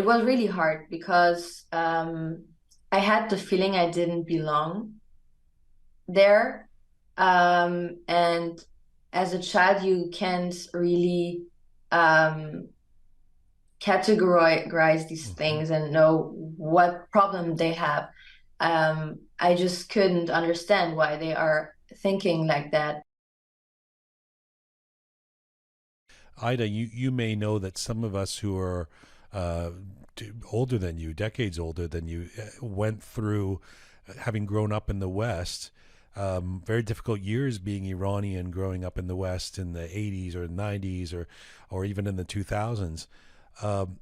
It was really hard because I had the feeling I didn't belong there. And as a child, you can't really um, categorize these Hmm. things and know what problem they have. I just couldn't understand why they are thinking like that. Ida, you may know that some of us who are uh, older than you, decades older than you, went through, having grown up in the West, very difficult years being Iranian, growing up in the West in the 80s or 90s or even in the 2000s. Um,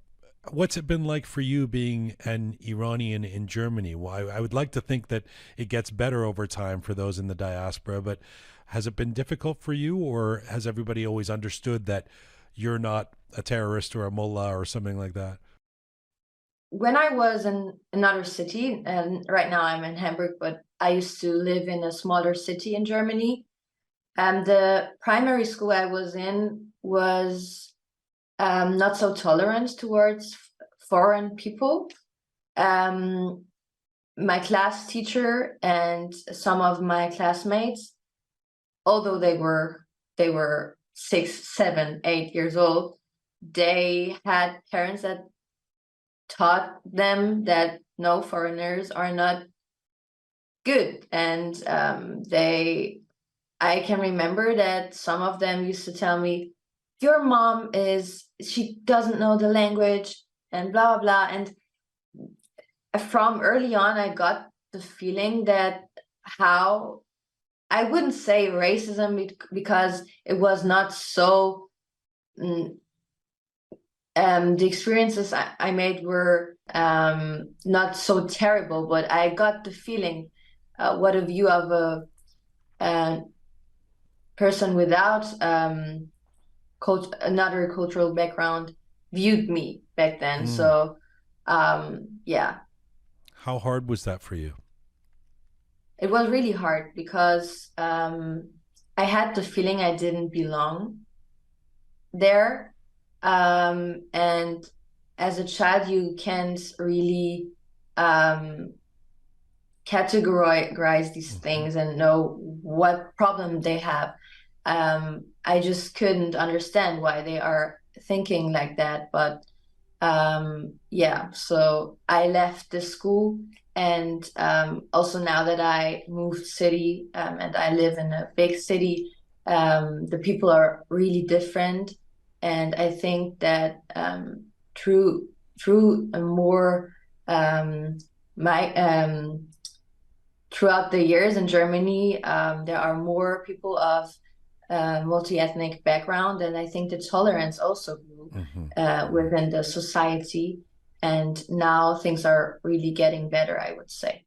what's it been like for you being an Iranian in Germany? Well, I would like to think that it gets better over time for those in the diaspora, but has it been difficult for you, or has everybody always understood that you're not a terrorist or a mullah or something like that? When I was in another city, and right now I'm in Hamburg, but I used to live in a smaller city in Germany. And the primary school I was in was not so tolerant towards foreign people. Um, my class teacher and some of my classmates, although they were 6, 7, 8 years old, they had parents that taught them that no, foreigners are not good. And I can remember that some of them used to tell me, your mom she doesn't know the language and blah, blah, blah. And from early on, I got the feeling that how I wouldn't say racism because it was not so, mm, the experiences I made were not so terrible, but I got the feeling what a view of a person without another cultural background viewed me back then. Mm. So, yeah, How hard was that for you? it was really hard because I had the feeling I didn't belong there. And as a child, you can't really um, categorize these Hmm. things and know what problem they have. I just couldn't understand why they are thinking like that. But yeah, so I left the school, and also now that I moved city and I live in a big city, the people are really different, and I think that through through a more my throughout the years in Germany, there are more people of multi-ethnic background, and I think the tolerance also grew Hmm. within the society. And now things are really getting better, I would say.